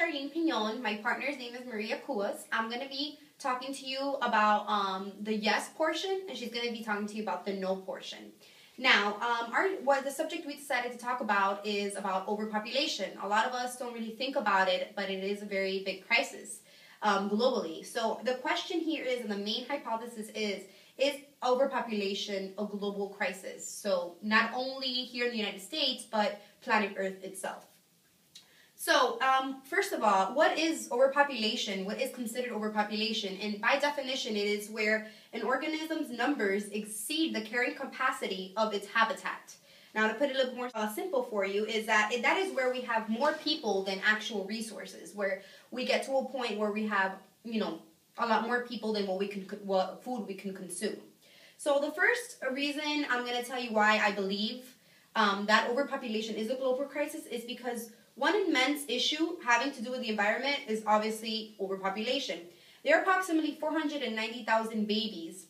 Charlene Pignon. My partner's name is Maria Cuas. I'm going to be talking to you about the yes portion, and she's going to be talking to you about the no portion. Now, the subject we decided to talk about is about overpopulation. A lot of us don't really think about it, but it is a very big crisis globally. So the question here is, and the main hypothesis is overpopulation a global crisis? So not only here in the United States, but planet Earth itself. So first of all, what is overpopulation? What is considered overpopulation? And by definition, it is where an organism's numbers exceed the carrying capacity of its habitat. Now, to put it a little more simple for you, is that is where we have more people than actual resources, where we get to a point where we have, a lot more people than what food we can consume. So the first reason I'm going to tell you why I believe that overpopulation is a global crisis is because one immense issue having to do with the environment is obviously overpopulation. There are approximately 490,000 babies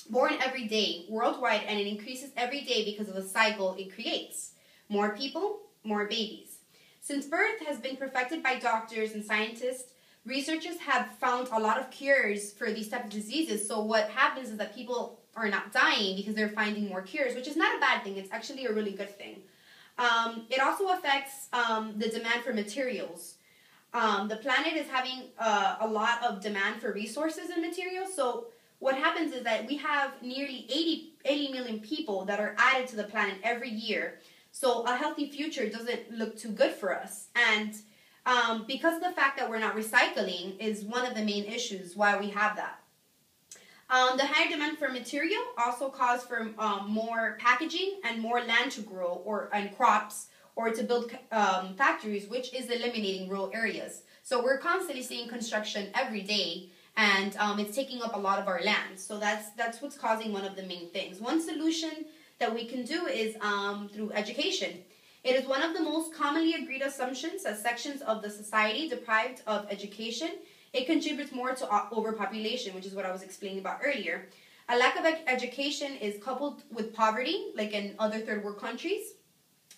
born every day worldwide, and it increases every day because of the cycle it creates. More people, more babies. Since birth has been perfected by doctors and scientists, researchers have found a lot of cures for these types of diseases. So what happens is that people are not dying because they're finding more cures, which is not a bad thing. It's actually a really good thing. It also affects the demand for materials. The planet is having a lot of demand for resources and materials. So what happens is that we have nearly 80 million people that are added to the planet every year. So a healthy future doesn't look too good for us. And because of the fact that we're not recycling is one of the main issues why we have that. The higher demand for material also calls for more packaging and more land to grow and crops or to build factories, which is eliminating rural areas. So we're constantly seeing construction every day, and it's taking up a lot of our land. So that's what's causing one of the main things. One solution that we can do is through education. It is one of the most commonly agreed assumptions that sections of the society deprived of education, it contributes more to overpopulation, which is what I was explaining about earlier. A lack of education is coupled with poverty, like in other third world countries.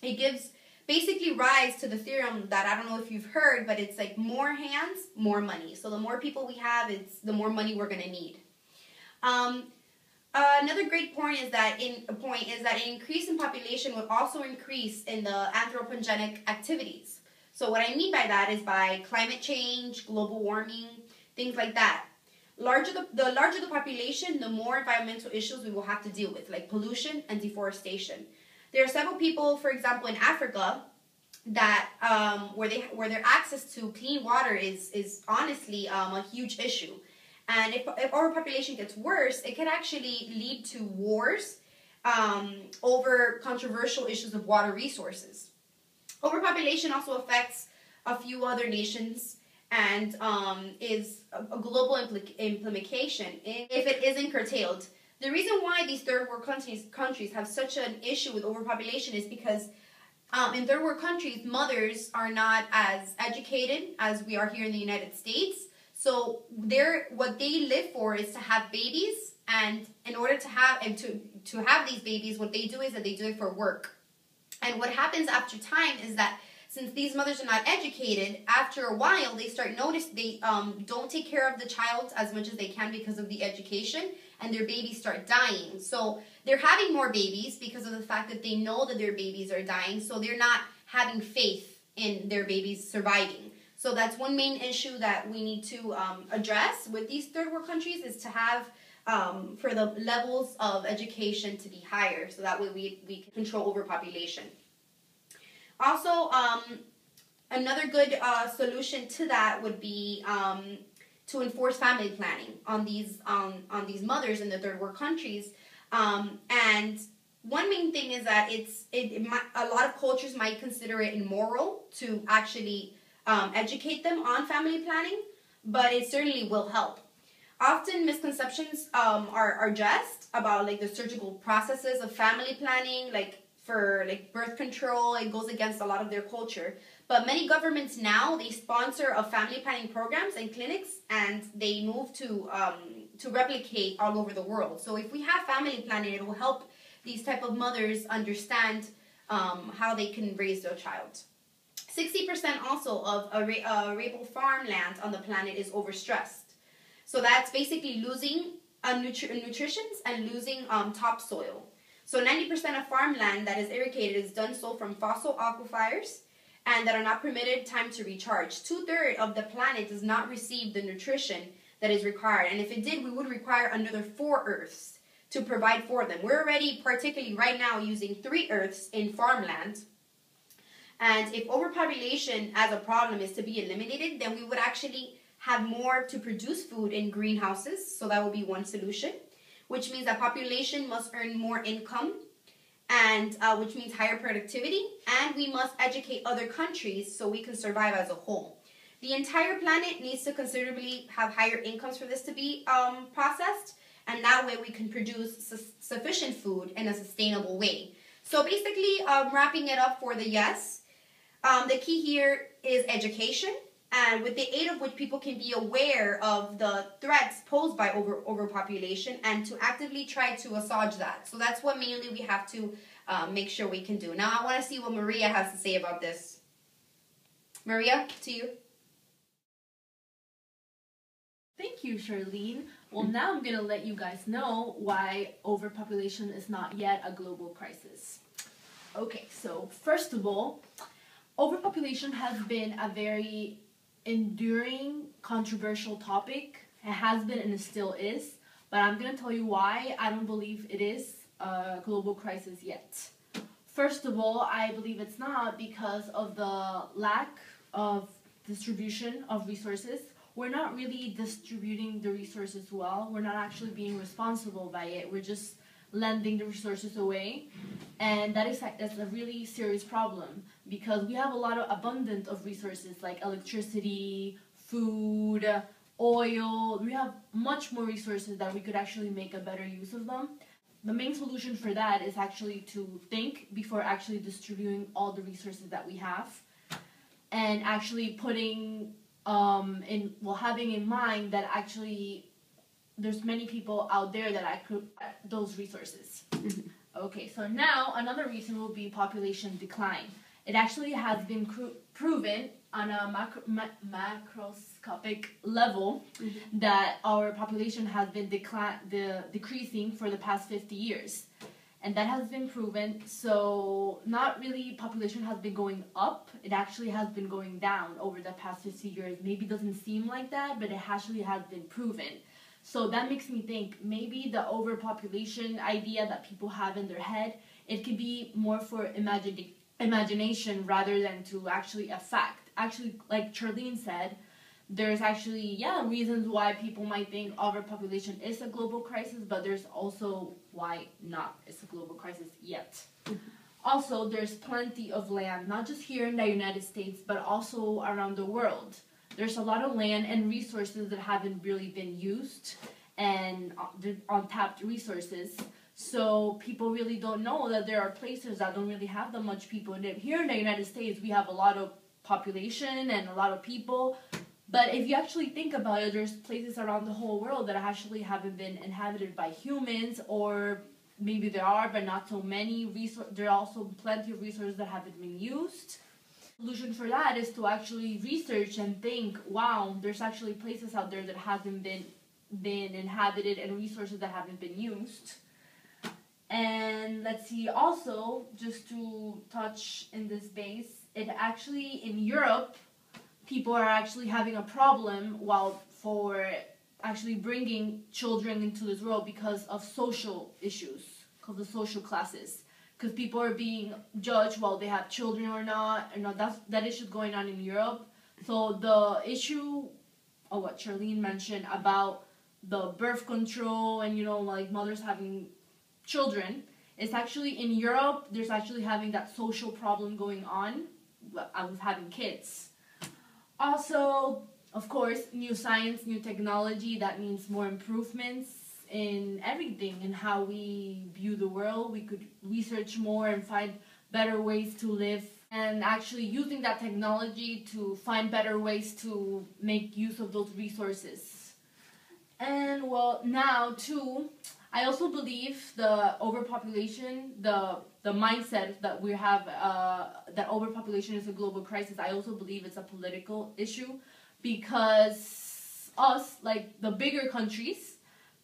It gives basically rise to the theorem that I don't know if you've heard, but it's like more hands, more money. So the more people we have, the more money we're going to need. Another great point is that an increase in population would also increase in the anthropogenic activities. So what I mean by that is by climate change, global warming, things like that. The larger the population, the more environmental issues we will have to deal with, like pollution and deforestation. There are several people, for example, in Africa, that where their access to clean water is honestly a huge issue. And if overpopulation gets worse, it can actually lead to wars over controversial issues of water resources. Overpopulation also affects a few other nations and is a global implication if it isn't curtailed. The reason why these third world countries have such an issue with overpopulation is because in third world countries, mothers are not as educated as we are here in the United States. So what they live for is to have babies, and in order to have these babies, what they do is that they do it for work. And what happens after time is that since these mothers are not educated, after a while they don't take care of the child as much as they can because of the education, and their babies start dying. So they're having more babies because of the fact that they know that their babies are dying, so they're not having faith in their babies surviving. So that's one main issue that we need to address with these third world countries, is to have for the levels of education to be higher, so that way we can control overpopulation. Also, another good solution to that would be to enforce family planning on these mothers in the third world countries. And one main thing is that a lot of cultures might consider it immoral to actually educate them on family planning, but it certainly will help. Often misconceptions are addressed about like the surgical processes of family planning, like for like birth control. It goes against a lot of their culture. But many governments now, they sponsor family planning programs and clinics, and they move to replicate all over the world. So if we have family planning, it will help these type of mothers understand how they can raise their child. 60% also of arable farmland on the planet is overstressed. So that's basically losing nutrition and losing topsoil. So 90% of farmland that is irrigated is done so from fossil aquifers and that are not permitted time to recharge. 2/3 of the planet does not receive the nutrition that is required. And if it did, we would require another 4 Earths to provide for them. We're already, particularly right now, using 3 Earths in farmland. And if overpopulation as a problem is to be eliminated, then we would actually have more to produce food in greenhouses. So that would be one solution, which means that population must earn more income, and which means higher productivity, and we must educate other countries so we can survive as a whole. The entire planet needs to considerably have higher incomes for this to be processed, and that way we can produce sufficient food in a sustainable way. So basically, wrapping it up for the yes, the key here is education, and with the aid of which people can be aware of the threats posed by overpopulation and to actively try to assuage that. So that's what mainly we have to make sure we can do. Now I want to see what Maria has to say about this. Maria, to you. Thank you, Charlene. Well, now I'm going to let you guys know why overpopulation is not yet a global crisis. Okay, so first of all, overpopulation has been a very enduring, controversial topic. It has been and it still is, but I'm going to tell you why I don't believe it is a global crisis yet. First of all, I believe it's not because of the lack of distribution of resources. We're not really distributing the resources well. We're not actually being responsible by it. We're just lending the resources away, and that's a really serious problem because we have a lot of abundance of resources like electricity, food, oil. We have much more resources that we could actually make a better use of them. The main solution for that is actually to think before actually distributing all the resources that we have, and actually putting having in mind that actually there's many people out there that could those resources. Okay, so now another reason will be population decline. It actually has been proven on a macroscopic level that our population has been decreasing for the past 50 years. And that has been proven, so not really population has been going up, it actually has been going down over the past 50 years. Maybe it doesn't seem like that, but it actually has been proven. So that makes me think maybe the overpopulation idea that people have in their head, it could be more for imagination rather than to actually a fact. Actually, like Charlene said, there's actually, reasons why people might think overpopulation is a global crisis, but there's also why not it's a global crisis yet. Also, there's plenty of land, not just here in the United States, but also around the world. There's a lot of land and resources that haven't really been used and untapped resources. So people really don't know that there are places that don't really have that much people. Here in the United States, we have a lot of population and a lot of people. But if you actually think about it, there's places around the whole world that actually haven't been inhabited by humans, or maybe there are, but not so many. There are also plenty of resources that haven't been used. The solution for that is to actually research and think, wow, there's actually places out there that hasn't been inhabited and resources that haven't been used. And let's see, also, just to touch in this base, it actually, in Europe, people are actually having a problem for actually bringing children into this world because of social issues, because of social classes. Because people are being judged while they have children or not, and that issue is going on in Europe. So the issue of what Charlene mentioned about the birth control and, like mothers having children, it's actually in Europe, there's actually having that social problem going on with having kids. Also, of course, new science, new technology, that means more improvements in everything, in how we view the world. We could research more and find better ways to live, and actually using that technology to find better ways to make use of those resources. And well, now too, I also believe the overpopulation, the the mindset that we have, that overpopulation is a global crisis, I also believe it's a political issue, because us, like the bigger countries,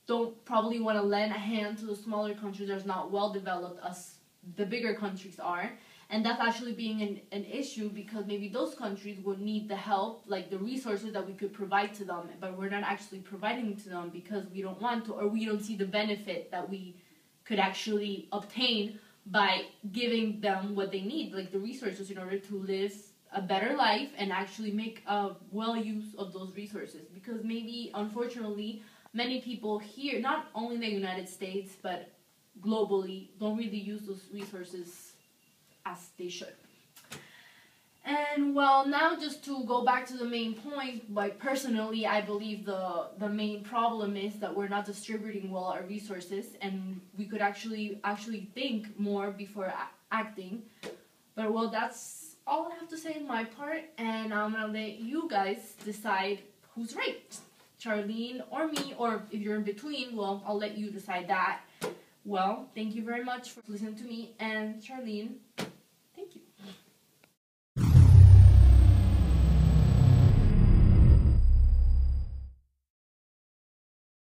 don't probably want to lend a hand to the smaller countries that are not well developed as the bigger countries are. And that's actually being an issue, because maybe those countries would need the help, like the resources that we could provide to them, but we're not actually providing to them because we don't want to, or we don't see the benefit that we could actually obtain by giving them what they need, like the resources, in order to live a better life and actually make a well use of those resources. Because maybe, unfortunately, many people here, not only in the United States, but globally, don't really use those resources as they should. And well, now just to go back to the main point, like personally, I believe the main problem is that we're not distributing well our resources, and we could actually think more before acting. But well, that's all I have to say in my part, and I'm gonna let you guys decide who's right, Charlene or me, or if you're in between, well, I'll let you decide that. Well, thank you very much for listening to me and Charlene.